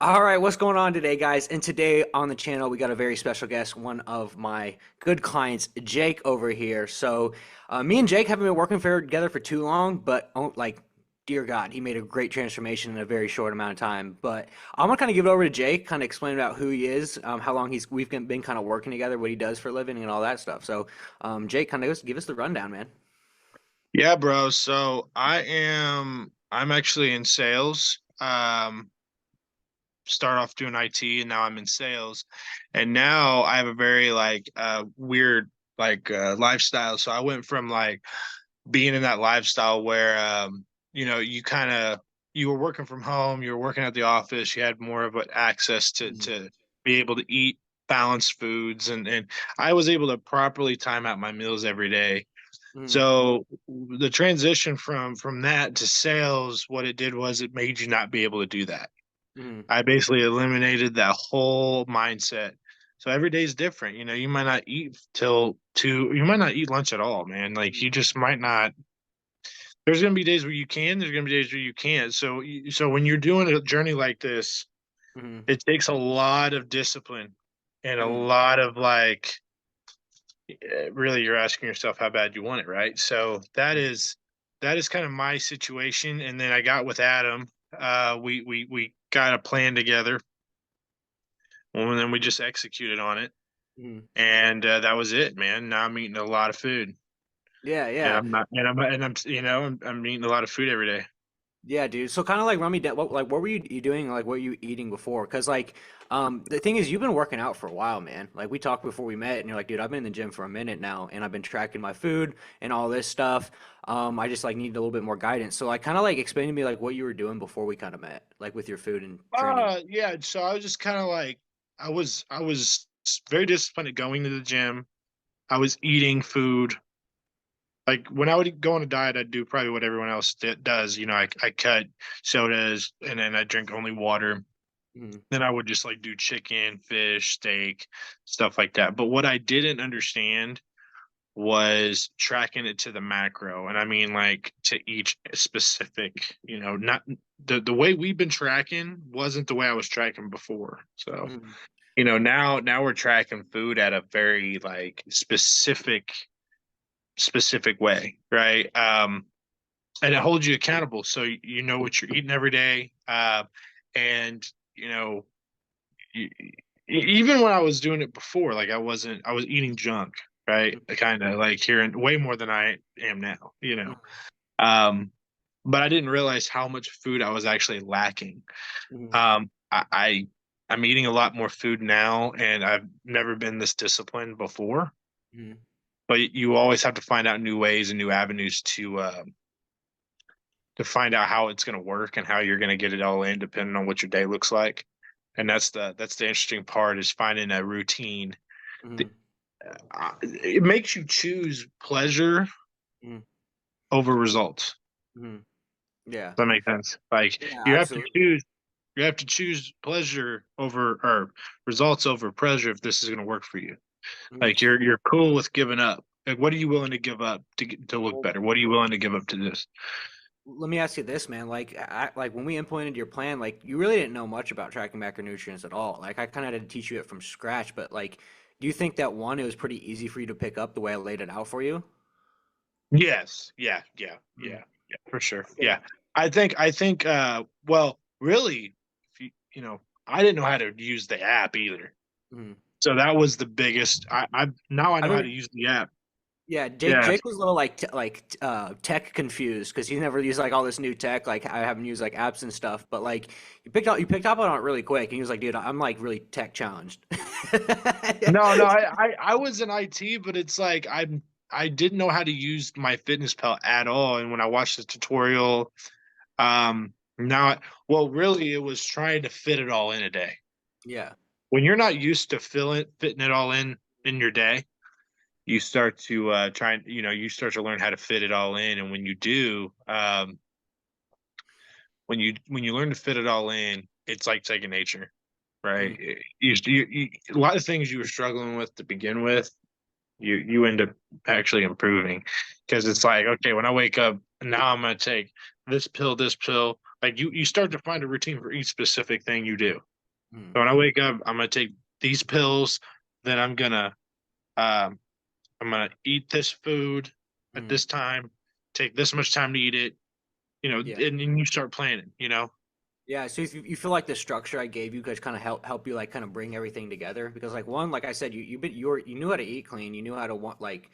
All right, what's going on today, guys? And today on the channel, we got a very special guest, one of my good clients, Jake over here. Me and Jake haven't been working together for too long, but dear God, he made a great transformation in a very short amount of time. But I'm gonna kind of give it over to Jake, kind of explain about who he is, how long we've been kind of working together, what he does for a living, and all that stuff. Jake, kind of give us the rundown, man. Yeah, bro. So I'm actually in sales. Start off doing IT and now I'm in sales. And now I have a very weird lifestyle. So I went from like being in that lifestyle where you kind of you were working from home, you were working at the office, you had more of an access to be able to eat balanced foods and I was able to properly time out my meals every day. Mm-hmm. So the transition from that to sales, what it did was it made you not be able to do that. Mm-hmm. I basically eliminated that whole mindset. So every day is different. You might not eat till two, you might not eat lunch at all, man. Like you just might not. There's gonna be days where you can, there's gonna be days where you can't. So when you're doing a journey like this, Mm-hmm. it takes a lot of discipline and a Mm-hmm. lot of really you're asking yourself how bad you want it, right? So that is kind of my situation. And then I got with Adam. We got a plan together, and then we just executed on it, Mm-hmm. and that was it, man. Now I'm eating a lot of food, Yeah, and yeah. I'm not, and I'm I'm eating a lot of food every day. Yeah, dude. So kind of like run me down. What were you doing? Like, what were you eating before? Because the thing is, you've been working out for a while, man. Like we talked before we met, and you're like, dude, I've been in the gym for a minute now, and I've been tracking my food and all this stuff. I just like need a little bit more guidance. So like, kind of like explain to me like what you were doing before we kind of met, like with your food and training. Yeah. So I was just kind of like I was very disciplined at going to the gym. I was eating food. Like when I would go on a diet, I'd do probably what everyone else does. I cut sodas and then I drink only water. Mm-hmm. Then I would just like do chicken, fish, steak, stuff like that. But what I didn't understand was tracking it to the macro. And I mean like to each specific, not the way we've been tracking wasn't the way I was tracking before. So, Mm-hmm. now we're tracking food at a very like specific way, right? And it holds you accountable, so you know what you're eating every day. And you know, you, even when I was doing it before, like I was eating junk, right? Kind of like hearing way more than I am now, Um, but I didn't realize how much food I was actually lacking. Mm-hmm. I'm eating a lot more food now, and I've never been this disciplined before. Mm-hmm. But you always have to find out new ways and new avenues to find out how it's going to work and how you're going to get it all in, depending on what your day looks like. And that's the interesting part is finding a routine. Mm-hmm. It makes you choose pleasure Mm-hmm. over results. Mm-hmm. Yeah. Does that make sense? Like Yeah, you have to absolutely. choose you have to choose pleasure over or results over pleasure if this is going to work for you. Like Mm-hmm. you're cool with giving up. Like what are you willing to give up to look Well, better? What are you willing to give up to this? let me ask you this, man. Like when we implemented your plan, like you really didn't know much about tracking macronutrients at all. Like I kind of had to teach you it from scratch. But like, do you think that one, it was pretty easy for you to pick up the way I laid it out for you? Yes. Yeah. Yeah. Mm. Yeah. Yeah. For sure. Yeah. Yeah. I think well, really, if I didn't know how to use the app either. Mm. So that was the biggest I now I I know how to remember. use the app. Yeah, Jake. Yeah. Jake was a little tech confused because he never used like all this new tech. Like I haven't used like apps and stuff. But like you picked up on it really quick, and he was like, "Dude, I'm like really tech challenged." No, no, I was in IT, but it's like I didn't know how to use my fitness pal at all. And when I watched the tutorial, now well, really it was trying to fit it all in a day. Yeah. When you're not used to fitting it all in your day, you start to you start to learn how to fit it all in. And when you do, when you learn to fit it all in, it's like second nature, right? Mm. A lot of things you were struggling with to begin with, you end up actually improving because it's Mm. like, okay, when I wake up now, I'm gonna take this pill, Like you start to find a routine for each specific thing you do. Mm, So when I wake up, I'm gonna take these pills, then um I'm gonna eat this food at mm. this time, take this much time to eat it, and Yeah. then you start planning. Yeah, so you feel like the structure I gave you guys kind of help you like kind of bring everything together because like one like I said you knew how to eat clean, you knew how to want like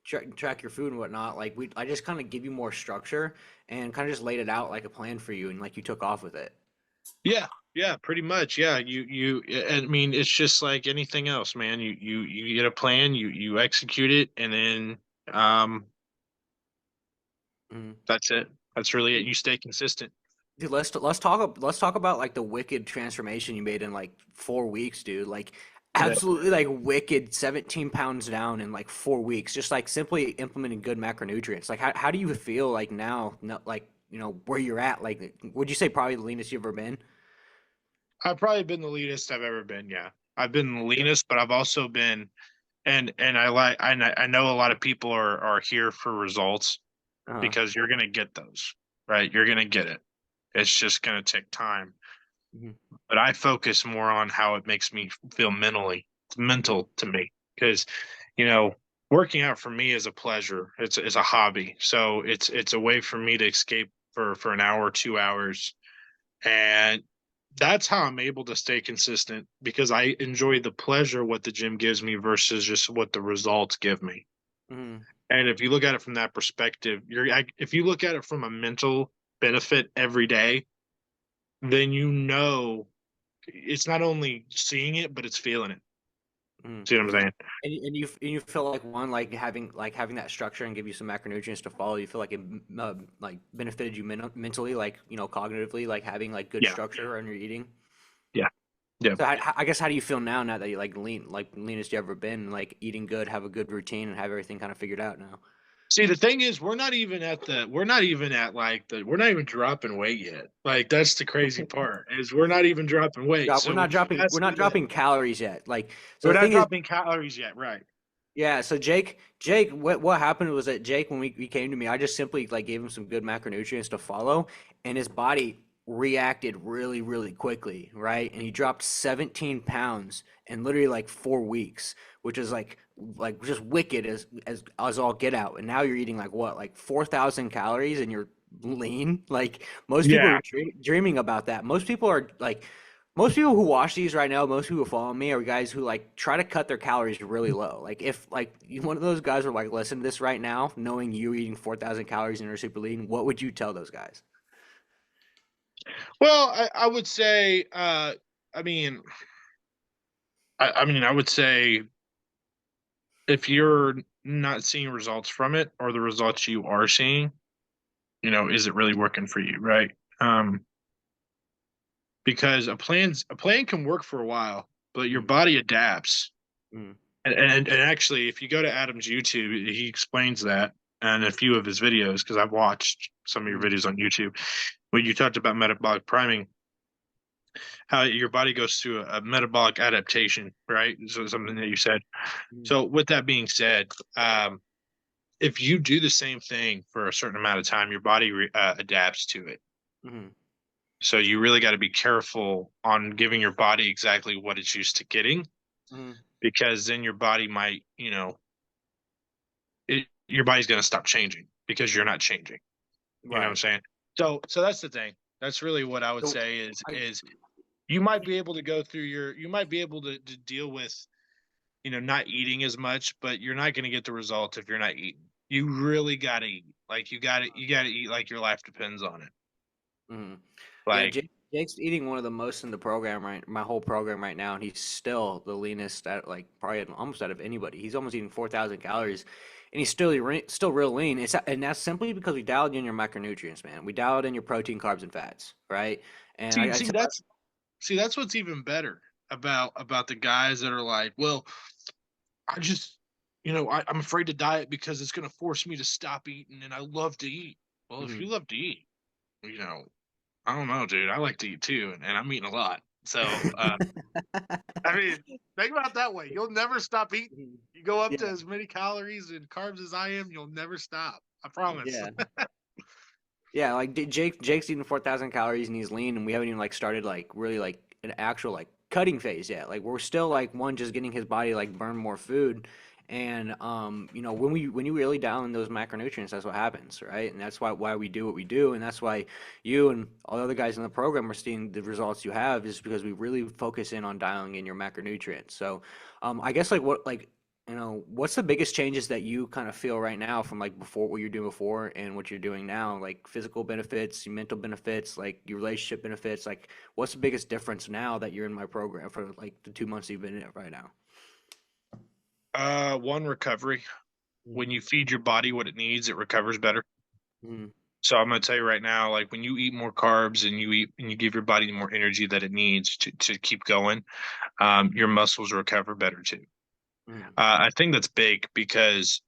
track your food and whatnot. Like I just kind of give you more structure and kind of just laid it out like a plan for you and like you took off with it. Yeah, yeah, pretty much. Yeah, I mean, it's just like anything else, man. You get a plan, you execute it, and then um, Mhm. that's it. That's really it. You stay consistent. Dude, let's talk about like the wicked transformation you made in like 4 weeks, dude. Like Yeah. absolutely like wicked 17 pounds down in like 4 weeks, just like simply implementing good macronutrients. Like how do you feel like now, no, like where you're at? Like would you say probably the leanest you've ever been? I've probably been the leanest I've ever been. Yeah, I've been the leanest, but I've also been, and I know a lot of people are here for results Uh-huh. because you're gonna get those, right? You're gonna get it. It's just gonna take time. Hmm. But I focus more on how it makes me feel mentally. It's Hmm. mental to me because, you know, working out for me is a pleasure. It's a hobby. So it's a way for me to escape for an hour, 2 hours, and that's how I'm able to stay consistent because I enjoy the pleasure what the gym gives me versus just what the results give me. Hmm. And if you look at it from that perspective, if you look at it from a mental benefit every day, then it's not only seeing it, but it's feeling it. Hmm. See what I'm saying? And you feel like one like having that structure and give you some macronutrients to follow. You feel like it like benefited you mentally, like cognitively, like having like good Yeah, structure on your eating. yeah, yeah. So I guess how do you feel now that you like leanest you ever been, like eating good, have a good routine, and have everything kind of figured out now? See, the thing is, we're not even at we're not even dropping weight yet. Like that's the crazy part is we're not even dropping weight. We're So not dropping that's calories yet. Like so we're the not thing is, dropping calories yet, right? yeah, so Jake, what happened was that Jake, when he came to me, I just simply like gave him some good macronutrients to follow, and his body reacted really, really quickly, right? And he dropped 17 pounds in literally like 4 weeks, which is like just wicked as all get out. And now you're eating like what, like 4,000 calories, and you're lean. Like most people Yeah. are dreaming about that. Most people who watch these right now, most people who follow me are guys who like try to cut their calories really low. Like if like one of those guys were like listen to this right now, knowing you eating 4,000 calories and you're super lean, what would you tell those guys? Well, I would say, I mean, I would say if you're not seeing results from it, or the results you are seeing, is it really working for you, right? Because a plan can work for a while, but your Mm, body adapts. mm, And actually, if you go to Adam's YouTube, he explains that and a few of his videos because I've watched some of your mm, videos on YouTube. When you talked about metabolic priming, how your body goes through a metabolic adaptation, right? So something that you said. mm, So with that being said, if you do the same thing for a certain amount of time, your body adapts to it. mm, So you really got to be careful on giving your body exactly what it's used to getting, mm. because then your body might, your body's going to stop changing because you're not changing. You know what I'm Right. saying? So that's the thing. That's really what I would So say is I you might be able to you might be able to deal with, not eating as much, but you're not going to get the results if you're not eating. You really got to eat. Like you got to eat like your life depends on it. mm. Yeah, Like, Jake's eating one of the most in the program my whole program right now, and he's still the leanest at like probably almost out of anybody. He's almost eating 4,000 calories, and he's still real lean. And that's simply because we dialed in your macronutrients, man. We dialed in your protein, carbs, and fats, right? And see, I see tell that's see that's what's even better about the guys that are like, well, I just, I'm afraid to diet because it's going to force me to stop eating, and I love to eat. Well, if you Mhm. love to eat, you know, I don't know, dude. I like to eat too, and I'm eating a lot. So, I mean, think about it that way. You'll never stop eating. You go up to Yeah, as many calories and carbs as I am, you'll never stop. I promise. yeah. Yeah, like Jake's eating 4,000 calories and he's lean, and we haven't even like started like really like an actual like cutting phase yet. Like we're still like one just getting his body like burn more food, and you know when you really dial in those macronutrients, that's what happens, right? And that's why we do what we do, and that's why you and all the other guys in the program are seeing the results you have is because we really focus in on dialing in your macronutrients. So, I guess like what like you know, what's the biggest changes that you kind of feel right now from like before what you're doing before and what you're doing now? Like physical benefits, mental benefits, like your relationship benefits. Like, what's the biggest difference now that you're in my program for like the 2 months you've been in it right now? One, recovery. Mm, When you feed your body what it needs, it recovers better. mm, So I'm gonna tell you right now, like when you eat more carbs and you give your body more energy that it needs to keep going, your muscles recover better too. mm, I think that's big because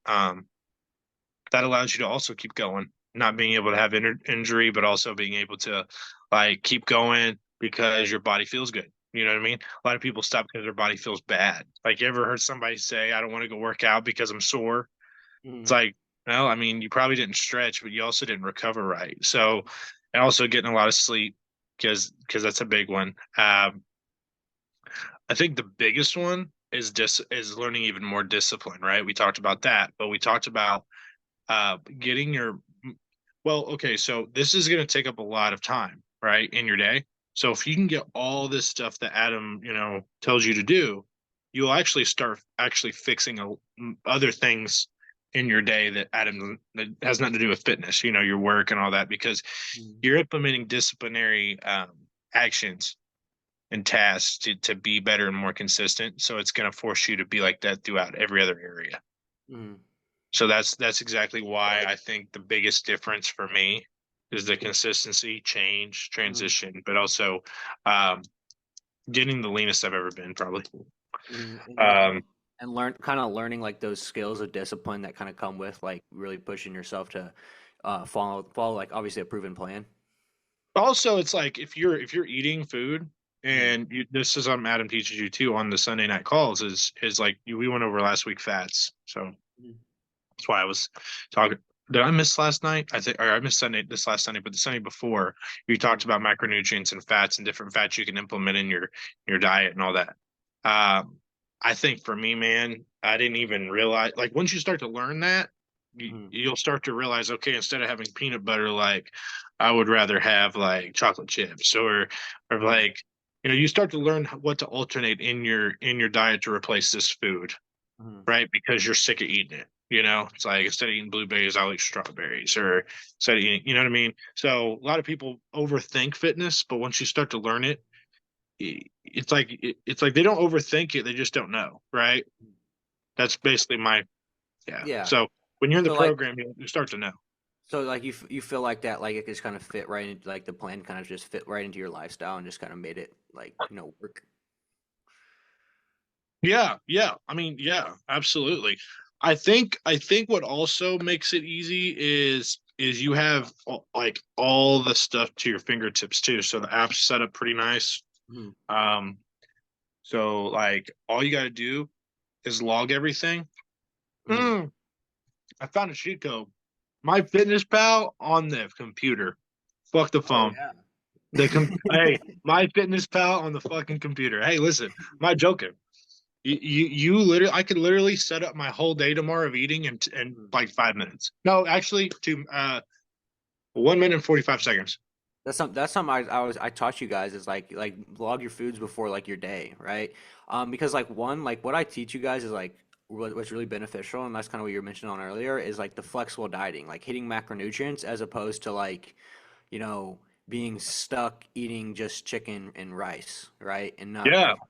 that allows you to also keep going, not being able to have injury, but also being able to like keep going because your body feels good. You know what I mean? A lot of people stop because their body feels bad. Like you ever heard somebody say, "I don't want to go work out because I'm sore." It's mm, like, well, I mean, you probably didn't stretch, but you also didn't recover right. So, and also getting a lot of sleep because that's a big one. I think the biggest one is learning even more discipline. Right? We talked about that, but we talked about getting your well, okay, so this is going to take up a lot of time, right, in your day. So if you can get all this stuff that Adam, tells you to do, you'll actually start actually fixing other things in your day that Adam that has nothing to do with fitness, your work and all that, because mm, you're implementing disciplinary actions and tasks to be better and more consistent. So it's going to force you to be like that throughout every other area. mm, So that's exactly why I think the biggest difference for me is the consistency, change, mm, transition, but also um, getting the leanest I've ever been, probably. and Um, and learn kind of learning like those skills of discipline that kind of come with like really pushing yourself to follow like obviously a proven plan. Also, it's like if you're eating food Mm, and this is on Adam teaches you too on the Sunday night calls is like we went over last week fats. So mm, that's why I was talking. Did I miss last night? I think, or I missed Sunday, this last Sunday, but the Sunday before, you mm, talked about macronutrients and fats and different fats you can implement in your diet and all that. Um, I think for me, man, I didn't even realize. Like once you start to learn that, mm, you'll start to realize, okay, instead of having peanut butter, like I would rather have like chocolate chips or mm, like you start to learn what to alternate in your diet to replace this food, mm, right? Because you're sick of eating it. It's like instead of eating blueberries, I'll eat strawberries, or instead of eating, you know what I mean? So a lot of people overthink fitness, but once you start to learn it, it's like they don't overthink it; they just don't know, right? mm. That's basically my yeah. Yeah. So when you're in the So like program, you start to know. you feel like that like it just kind of fit right into like the plan kind of just fit right into your lifestyle and just kind of made it like work. Yeah, yeah. I mean, yeah, absolutely. I think what also makes it easy is you have like all the stuff to your fingertips too. So the app's set up pretty nice. Mhm, Um, so like all you got to do is log everything. mhm. Mm, I found a cheat code. My Fitness Pal on the computer. Fuck the Oh phone. yeah. Hey, my Fitness Pal on the fucking computer. Hey, listen, I'm not joking. You literally, I could literally set up my whole day tomorrow of eating in Mhm. like 5 minutes. No, actually, 1 minute and 45 seconds. That's something I taught you guys is like log your foods before like your day, right? Because like one like what I teach you guys is like what's really beneficial, and that's kind of what you were mentioning on earlier is like the flexible dieting, like hitting macronutrients as opposed to like you know being stuck eating just chicken and rice, right? And not Yeah, like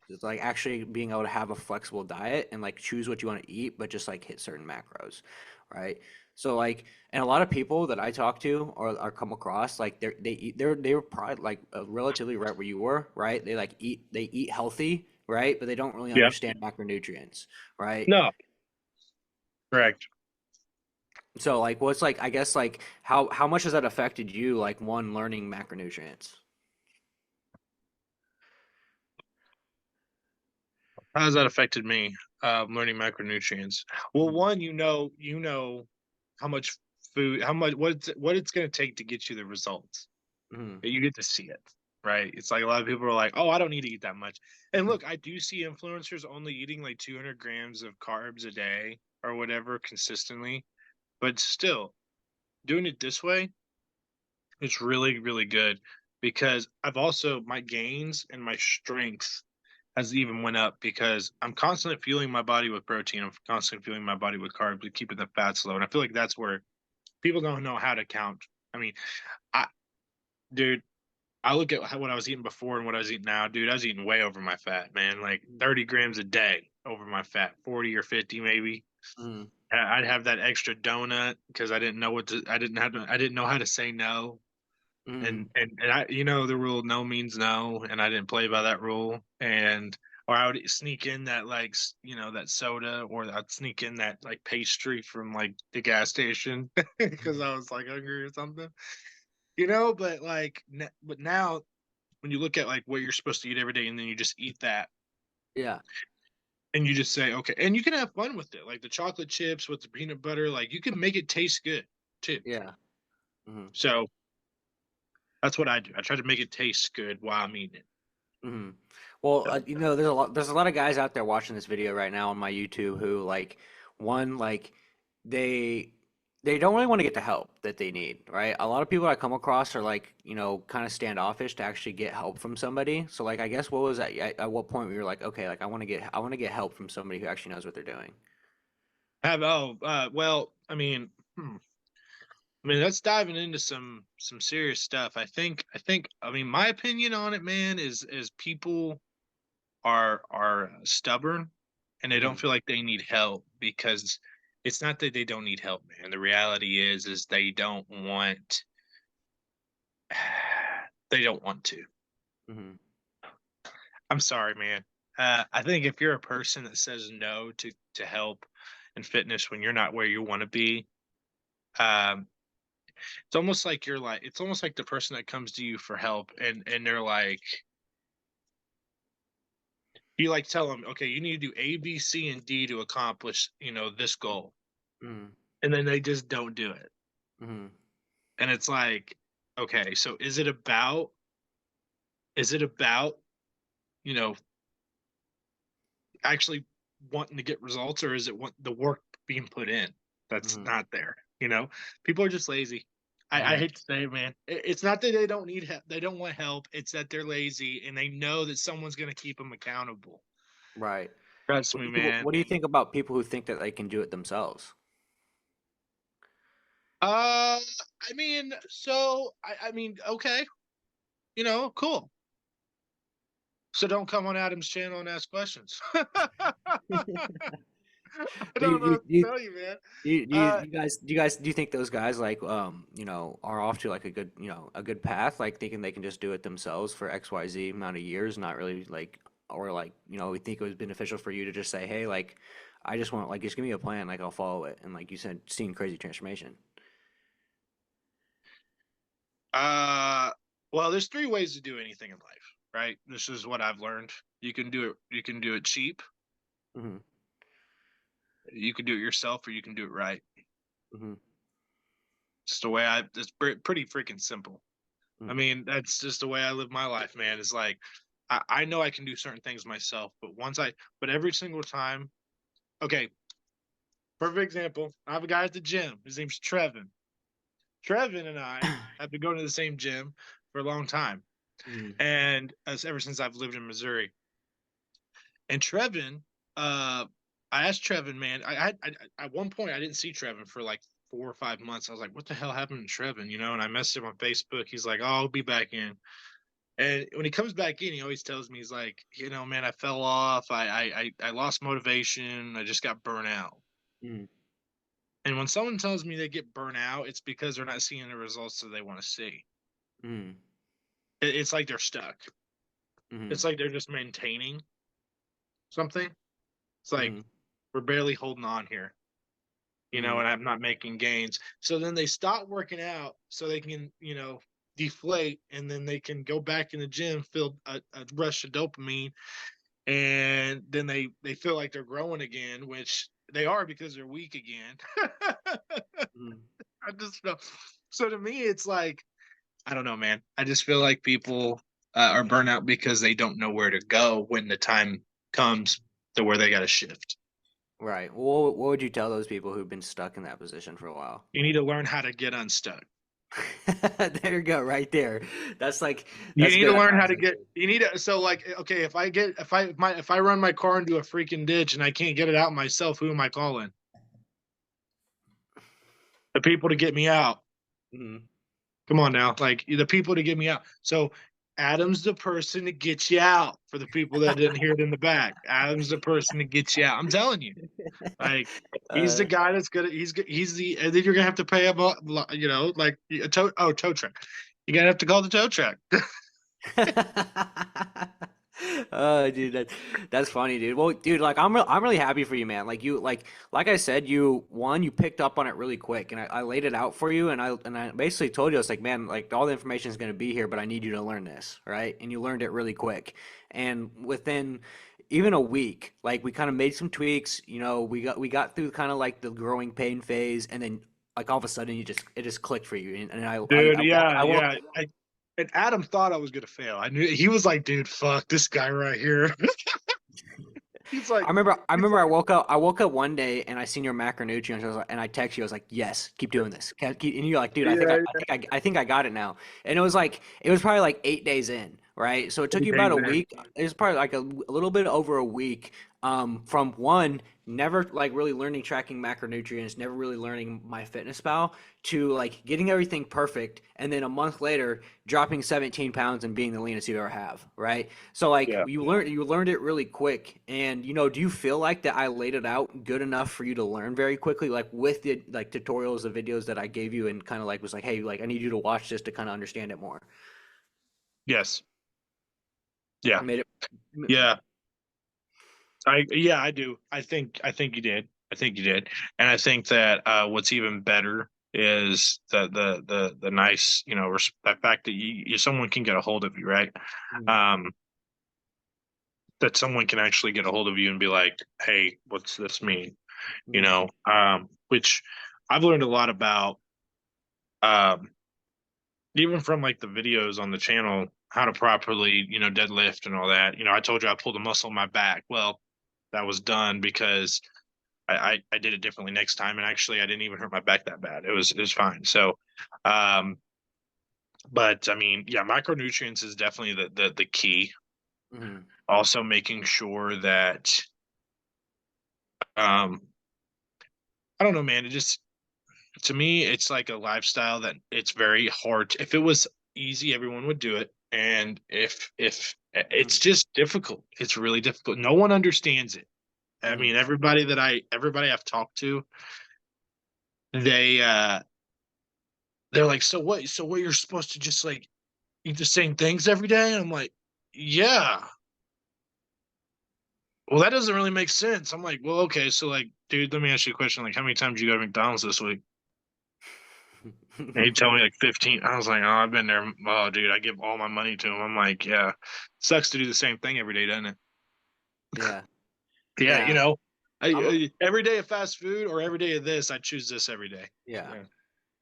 it's like actually being able to have a flexible diet and like choose what you want to eat, but just like hit certain macros, right? So like, and a lot of people that I talk to or come across, like they're probably like relatively right where you were, right? They eat healthy, right? But they don't really yeah. understand macronutrients, right? No, correct. So like, what's like, I guess like how much has that affected you, like one learning macronutrients? How has that affected me? Learning macronutrients. Well, Mm, one, you know how much food, how much what it's going to take to get you the results. Mhm. You get to see it, right? It's like a lot of people are like, "Oh, I don't need to eat that much." And look, I do see influencers only eating like 200 grams of carbs a day or whatever consistently, but still doing it this way, it's really, really good because I've also my gains and my strength has even went up because I'm constantly fueling my body with protein. I'm constantly fueling my body with carbs, but keeping the fats low. And I feel like that's where people don't know how to count. I mean, I dude, I look at what I was eating before and what I was eating now, dude. I was eating way over my fat, man. Like 30 grams a day over my fat, 40 or 50 maybe. Mhm. I'd have that extra donut because I didn't know I didn't know how to say no. Mhm. And I, you know, the rule no means no, and I didn't play by that rule. And or I would sneak in that like you know that soda, or I'd sneak in that like pastry from like the gas station because I was like hungry or something, you know. But like, but now when you look at like what you're supposed to eat every day, and then you just eat that, Yeah. and you just say okay, and you can have fun with it, like the chocolate chips with the peanut butter, like you can make it taste good too. Yeah. Mhm. So that's what I do. I try to make it taste good while I'm eating it. Mhm. Well, there's a lot of guys out there watching this video right now on my YouTube who like one like they they don't really want to get the help that they need, right? A lot of people I come across are like, kind of standoffish to actually get help from somebody. So like I guess what was that at what point we were like, okay, like I want to get help from somebody who actually knows what they're doing. Have well, I mean that's diving into some serious stuff. I mean my opinion on it, man, is people are stubborn and they don't Mhm. feel like they need help because it's not that they don't need help, man. The reality is they don't want they don't want to. Mhm. I'm sorry, man. I think if you're a person that says no to help and fitness when you're not where you want to be, um, it's almost like the person that comes to you for help and they're like you like tell them, okay, you need to do A, B, C, and D to accomplish, you know, this goal. Mhm. And then they just don't do it. Mhm. And it's like, okay, so is it about, you know, actually wanting to get results, or is it want the work being put in that's Mhm. not there? You know, people are just lazy. I Mhm. hate to say it, man. It's not that they don't need help; they don't want help. It's that they're lazy and they know that someone's going to keep them accountable. Right. Trust What me, do you man. what do you think about people who think that they can do it themselves? Uh, I mean, okay, you know, cool. So don't come on Adam's channel and ask questions. I Do you, don't do know you, what do you, to tell you, man. do Uh, you think those guys like are off to like a good path, like thinking they can just do it themselves for XYZ amount of years, not really like, or like, we think it was beneficial for you to just say, hey, like I just want, like, just give me a plan, like I'll follow it, and like you said, seeing crazy transformation. Uh, well, there's three ways to do anything in life, right? This is what I've learned. You can do it cheap, Hmm. you can do it yourself, or you can do it right. Hmm. It's pretty freaking simple. I Hmm. mean, that's just the way I live my life, man. It's like I know I can do certain things myself, but every single time, okay, perfect example. I have a guy at the gym. His name's Trevin. Trevin and I have been going to the same gym for a long time, Hmm. and as ever since I've lived in Missouri. And Trevin, I asked Trevin, man. At one point I didn't see Trevin for like 4 or 5 months. I was like, "What the hell happened to Trevin?" You know. And I messaged him on Facebook. He's like, "Oh, I'll be back in." And when he comes back in, he always tells me, he's like, "You know, man, I fell off. I lost motivation. I just got burnt out." Hmm. And when someone tells me they get burnt out, it's because they're not seeing the results that they want to see. Hmm. It's like they're stuck. Hmm. It's like they're just maintaining something. It's like Hmm. we're barely holding on here, you know, Hmm. and I'm not making gains. So then they stop working out so they can, you know, deflate, and then they can go back in the gym, feel a rush of dopamine, and then they feel like they're growing again, which they are because they're weak again. Hmm. I just know. So to me, it's like I don't know, man. I just feel like people are burnt out because they don't know where to go when the time comes to where they got to shift. Right. Well, what would you tell those people who've been stuck in that position for a while? You need to learn how to get unstuck. There you go, right there. That's like You that's need good to learn how advice to right get. there. You need to. So like, okay, if I run my car into a freaking ditch and I can't get it out myself, who am I calling? The people to get me out. Mhm. Come on now, like the people to get me out. So Adam's the person to get you out. For the people that didn't hear it in the back, Adam's the person to get you out. I'm telling you, like he's the Uh, guy that's gonna. He's the. And then you're gonna have to pay him. Like a tow truck. You're gonna have to call the tow truck. oh, dude, that's funny, dude. Well, dude, like I'm really happy for you, man. Like like I said, you picked up on it really quick, and I laid it out for you, and I basically told you I was like, man, like all the information is gonna be here, but I need you to learn this, right? And you learned it really quick, and within even a week, like we kind of made some tweaks. We got through kind of like the growing pain phase, and then like all of a sudden it just clicked for you, and Dude, yeah, I woke yeah. And Adam thought I was gonna fail. I knew he was like, dude, fuck this guy right here. he's like, I he's remember like, I woke up one day and I seen your macronutrients. And I text you. I was like, "Yes, keep doing this." And you're like, "Dude, yeah, I think I got it now." And it was probably like 8 days in, right? So it took you about a week. It was probably like a little bit over a week. From one, never like really learning tracking macronutrients, never really learning MyFitnessPal, to like getting everything perfect, and then a month later dropping 17 pounds and being the leanest you ever have, right? So like yeah. you learned it really quick. And do you feel like that I laid it out good enough for you to learn very quickly, like with the like tutorials, the videos that I gave you, and kind of like was like, hey, like I need you to watch this to kind of understand it more. Yes, yeah, Made it. yeah. I do. I think you did. I think you did, and I think that what's even better is the nice, the fact that someone can get a hold of you, right? Mhm. Um, that someone can actually get a hold of you and be like, hey, what's this mean? Mhm. Which I've learned a lot about, um, even from like the videos on the channel, how to properly, deadlift and all that. I told you I pulled a muscle in my back. Well, that was done because I did it differently next time, and actually I didn't even hurt my back that bad. It was fine. So, um, but I mean, yeah, micronutrients is definitely the key. Mhm. Also, making sure that um, I don't know, man. It just to me, it's like a lifestyle that it's very hard. If it was easy, everyone would do it. And if it's Mhm. just difficult, it's really difficult. No one understands it. I Mhm. mean, everybody I've talked to, they they're like, so what you're supposed to just like eat the same things every day? And I'm like, yeah. Well, that doesn't really make sense. I'm like, well, okay, so like, dude, let me ask you a question. Like, how many times you go to McDonald's this week? And he told me like 15. I was like, oh, I've been there. Oh, dude, I give all my money to him. I'm like, yeah, sucks to do the same thing every day, doesn't it? Yeah. Yeah, Yeah. I'm. every day of fast food or every day of this, I choose this every day. Yeah. Yeah,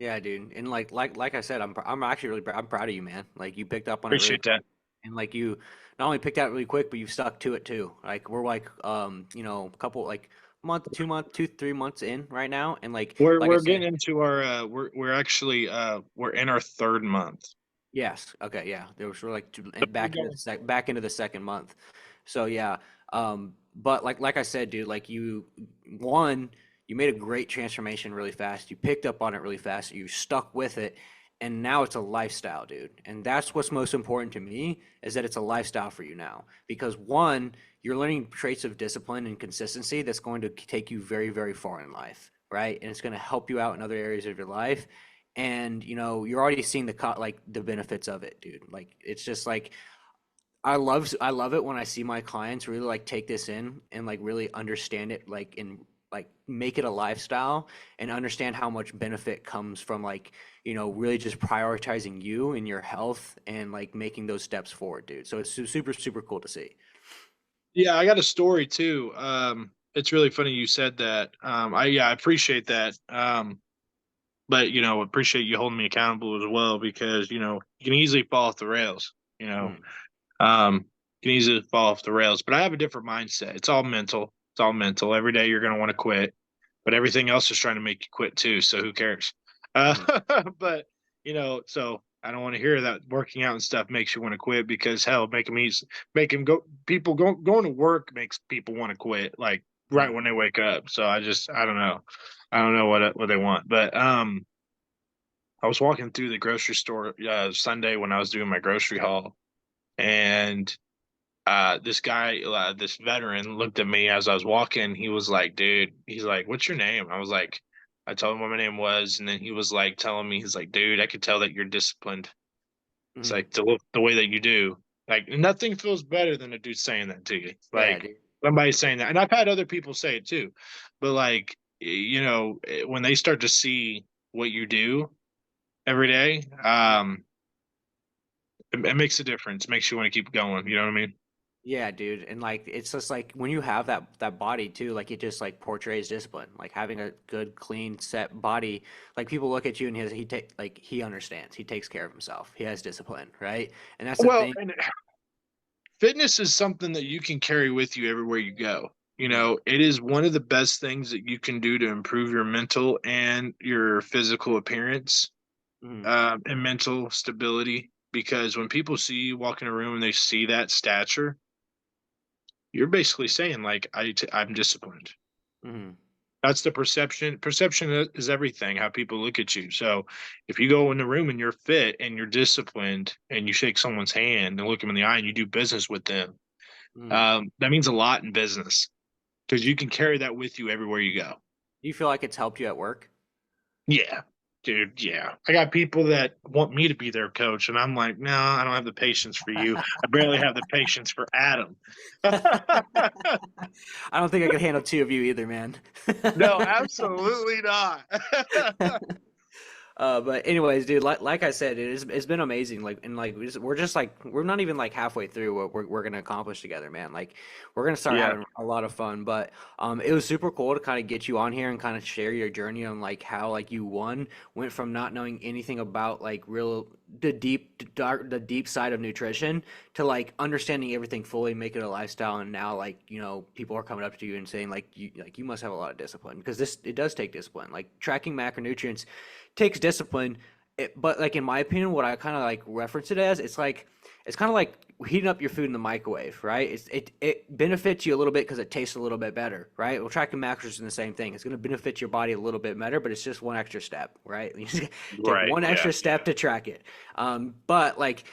Yeah, dude. And like I said, I'm actually I'm proud of you, man. Like you picked up on it really appreciate quick, that. and like you not only picked out really quick, but you've stuck to it too. Like we're like a couple like month, 2 month, 3 months in right now, and We're like I we're said, getting into our we're actually we're in our third month. yes. Okay. Yeah. There was like So and we're back into going. back into the second month. So yeah. But like I said, dude, like one, you made a great transformation really fast. You picked up on it really fast. You stuck with it, and now it's a lifestyle, dude. And that's what's most important to me is that it's a lifestyle for you now. Because one, you're learning traits of discipline and consistency that's going to take you very, very far in life, right? And it's going to help you out in other areas of your life, and you're already seeing like the benefits of it, dude. Like it's just like I love it when I see my clients really like take this in and like really understand it, like and like make it a lifestyle, and understand how much benefit comes from like really just prioritizing you and your health, and like making those steps forward, dude. So it's super super cool to see. Yeah, I got a story too. It's really funny you said that. I appreciate that. but appreciate you holding me accountable as well because you can easily fall off the rails. Mm, Um, you can easily fall off the rails. But I have a different mindset. It's all mental. It's all mental. Every day you're going to want to quit, but everything else is trying to make you quit too. So who cares? mm, But so I don't want to hear that working out and stuff makes you want to quit because hell, make them go. People going to work makes people want to quit like right mm, when they wake up. So I don't know. I don't know what they want, but I was walking through the grocery store Sunday when I was doing my grocery haul, and this guy, this veteran, looked at me as I was walking. He was like, "Dude," he's like, "What's your name?" I told him what my name was, and then he was like telling me, he's like, "Dude, I could tell that you're disciplined. It's mm. like the way that you do. Like nothing feels better than a dude saying that to you. Yeah, Like dude. somebody saying that, and I've had other people say it too, but like when they start to see what you do every day, it makes a difference. Makes you want to keep going. You know what I mean? Yeah, dude. And like it's just like when you have that body too, like it just like portrays discipline. Like having a good, clean, set body, like people look at you and he understands. He takes care of himself. He has discipline, right? And that's the Well, thing. and fitness is something that you can carry with you everywhere you go. Mhm, It is one of the best things that you can do to improve your mental and your physical appearance, mhm, and mental stability. Because when people see you walk in a room and they see that stature, you're basically saying like, I'm disciplined. mhm, That's the perception. Perception is everything, how people look at you. So if you go in the room and you're fit and you're disciplined and you shake someone's hand and look them in the eye and you do business with them, mhm. that means a lot in business because you can carry that with you everywhere you go. Do you feel like it's helped you at work? Yeah, dude. Yeah. I got people that want me to be their coach, and I'm like, no, I don't have the patience for you. I barely have the patience for Adam. I don't think I could handle two of you either, man. No, absolutely not. But anyways, dude, like I said, it's been amazing. Like and like we're just like we're not even like halfway through what we're gonna accomplish together, man. Like we're gonna start Yeah. having a lot of fun. But it was super cool to kind of get you on here and kind of share your journey on like how like you went from not knowing anything about like real the deep side of nutrition to like understanding everything fully, make it a lifestyle, and now like people are coming up to you and saying like you must have a lot of discipline because this it does take discipline. Like tracking macronutrients takes discipline. But like in my opinion, what I kind of like reference it as, it's kind of like heating up your food in the microwave, right? It benefits you a little bit because it tastes a little bit better, right? Well, tracking macros is the same thing. It's going to benefit your body a little bit better, but it's just one extra step, right? You just take Right. one Yeah. extra step to track it. But like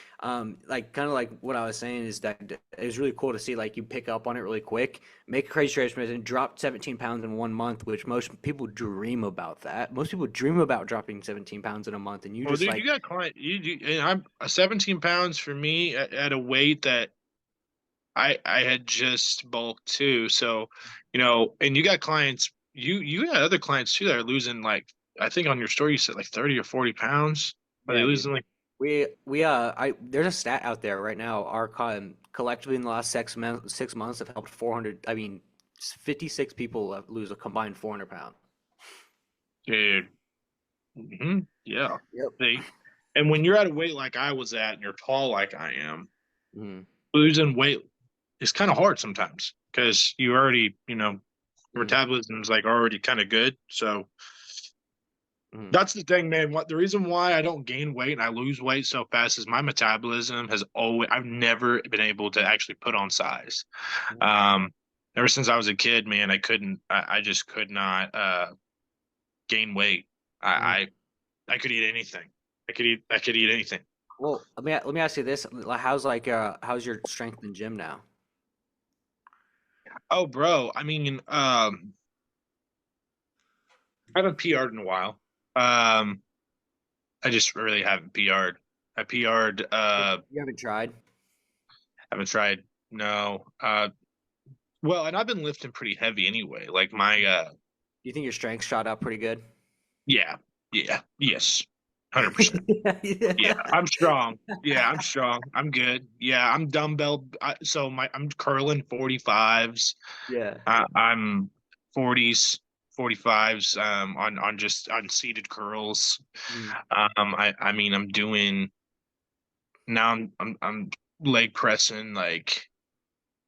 kind of like what I was saying is that it was really cool to see like you pick up on it really quick, make a crazy transformation, drop 17 pounds in 1 month, which most people dream about that. Most people dream about dropping 17 pounds in a month, and you Well, just dude, like, you got client. And I'm 17 pounds for me at a weight that I had just bulked too. So, and you got clients. You got other clients too that are losing like I think on your story you said like 30 or 40 pounds. Are they yeah, dude. losing like? I there's a stat out there right now. Our collectively in the last 6 months have helped 400. I mean, 56 people lose a combined 400 pounds. Dude, yeah. Yep. They, and when you're at a weight like I was at and you're tall like I am, Mm, losing weight is kind of hard sometimes because you already, your mm, metabolism is like already kind of good. So mm, that's the thing, man. The reason why I don't gain weight and I lose weight so fast is my metabolism has always, I've never been able to actually put on size. mm, Um, ever since I was a kid, man, I just could not, gain weight. mm. I could eat anything. I could eat anything. Well, let me ask you this: how's your strength in gym now? Oh, bro. I mean, I haven't PR'd in a while. Um, I just really haven't PR'd. I PR'd, You haven't tried. haven't tried. No. Well, and I've been lifting pretty heavy anyway. Like my, Do you think your strength shot up pretty good? yeah, yeah, yes, 100%. Yeah, I'm strong. Yeah, I'm strong. I'm good. Yeah, I'm dumbbell. I'm curling 45s. Yeah. I'm 40s. 45s on just on seated curls. Mm. I mean I'm doing now I'm leg pressing like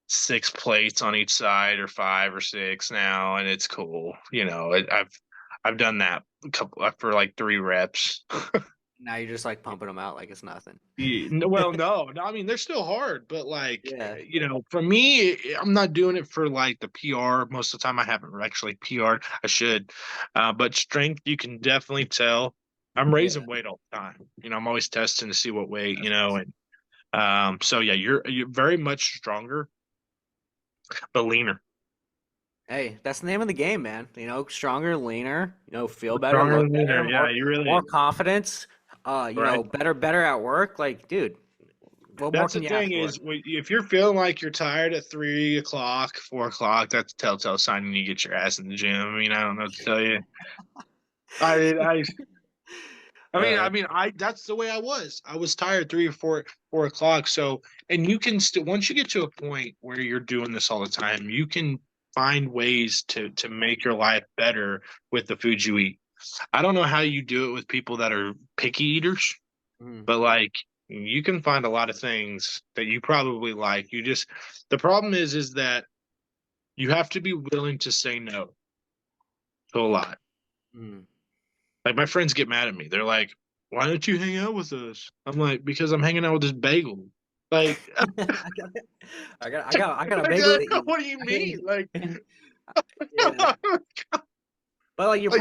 6 plates on each side or 5 or 6 now, and it's cool. I've done that a couple for like 3 reps. Now you're just like pumping them out like it's nothing. Well, no, I mean they're still hard, but like Yeah. for me, I'm not doing it for like the PR. Most of the time, I haven't actually PR'd. I should, but strength, you can definitely tell. I'm Yeah. raising weight all the time. I'm always testing to see what weight, That's awesome. and so yeah, you're very much stronger, but leaner. Hey, that's the name of the game, man. Stronger, leaner, feel better, Stronger look and better, leaner. Yeah, more you more really confidence, right. better at work. Like, dude, what more That's the can you ask thing for? is, if you're feeling like you're tired at 3 o'clock, 4 o'clock, that's a telltale sign you need to get your ass in the gym. I mean, I don't know what to tell you. I mean, Uh, that's the way I was. I was tired 3 or 4 o'clock. So, and you can still, once you get to a point where you're doing this all the time, you can find ways to make your life better with the food you eat. I don't know how you do it with people that are picky eaters, mm, but like you can find a lot of things that you probably like. The problem is that you have to be willing to say no to a lot. mm. Like my friends get mad at me. They're like, "Why don't you hang out with us?" I'm like, "Because I'm hanging out with this bagel." Like, I got a bagel to eat. what do you mean? Like, Yeah. But like like, you're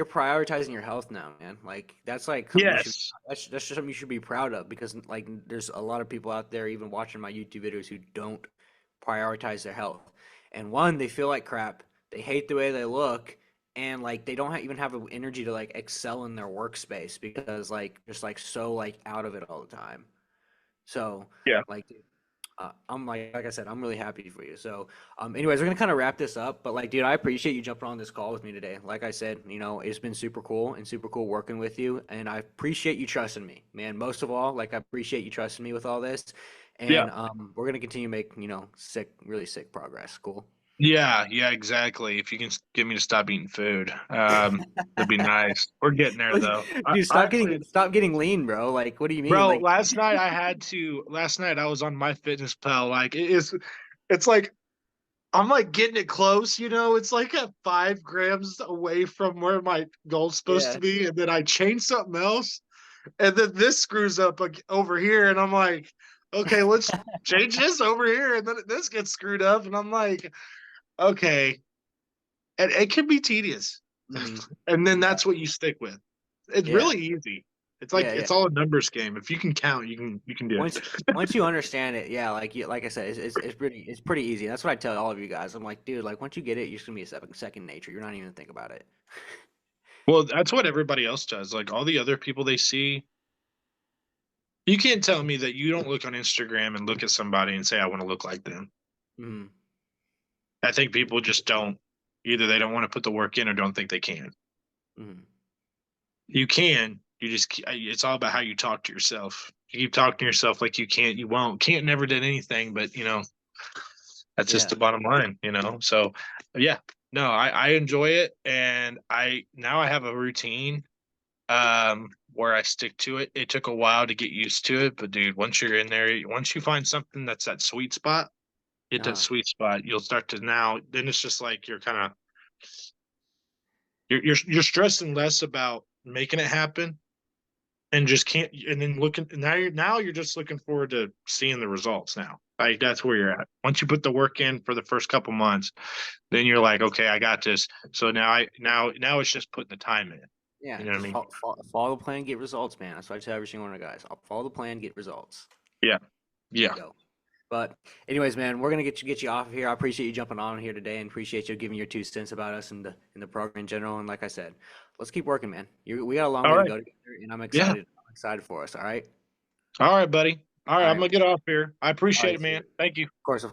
prioritizing your health now, man. Like that's like something you should yes, that's just something you should be proud of because like there's a lot of people out there even watching my YouTube videos who don't prioritize their health. And one, they feel like crap. They hate the way they look and like they don't even have the energy to like excel in their workspace because like just like so like out of it all the time. So, yeah, like, dude, I'm like I said, I'm really happy for you. So, anyways, we're gonna kind of wrap this up. But like, dude, I appreciate you jumping on this call with me today. Like I said, it's been super cool and super cool working with you, and I appreciate you trusting me, man. Most of all, like, I appreciate you trusting me with all this, yeah. and we're gonna continue to make sick, really sick progress. Cool. Yeah, exactly. If you can get me to stop eating food, that'd be nice. We're getting there though. Dude, I actually, stop getting lean, bro. Like, what do you mean? bro, Like, last night I had to. Last night I was on my fitness pal. Like, it's like I'm like getting it close. It's like at 5 grams away from where my goal's supposed yeah. to be, and then I change something else, and then this screws up over here, and I'm like, okay, let's change this over here, and then this gets screwed up, and I'm like, okay, and it can be tedious, Hmm. and then Yeah. that's what you stick with. It's Yeah. really easy. It's like Yeah. Yeah. it's all a numbers game. If you can count, you can do it. Once you understand it, yeah, like I said, it's pretty easy. That's what I tell all of you guys. I'm like, dude, like once you get it, you're just gonna be a second nature. You're not even gonna think about it. Well, that's what everybody else does. Like all the other people they see, you can't tell me that you don't look on Instagram and look at somebody and say, I want to look like them. Mm-hmm. I think people just don't. Either they don't want to put the work in or don't think they can. Mm-hmm. You can. It's all about how you talk to yourself. You keep talking to yourself like you can't, you won't. Can't never did anything, but that's just Yeah. the bottom line. So yeah, no, I enjoy it. And I have a routine where I stick to it. It took a while to get used to it, but dude, once you're in there, once you find something that's that sweet spot, hit that Uh-huh. sweet spot, you'll start to now. Then it's just like you're kind of you're stressing less about making it happen, and just can't. And then looking now you're just looking forward to seeing the results. Now, like that's where you're at. Once you put the work in for the first couple months, then you're like, okay, I got this. So now it's just putting the time in. Yeah. You know what I Just mean? follow the plan, get results, man. That's what I tell every single one of the guys. I'll follow the plan, get results. Yeah, There you yeah. go. But anyways, man, we're gonna get you off of here. I appreciate you jumping on here today and appreciate you giving your 2 cents about us and the program in general. And like I said, let's keep working, man. We got a long All way to right. go together, and I'm Yeah. excited. I'm excited for us. All right. All right, buddy. All right, All I'm right. gonna get off here. I All appreciate right. it, See you. man. Thank you. Of course.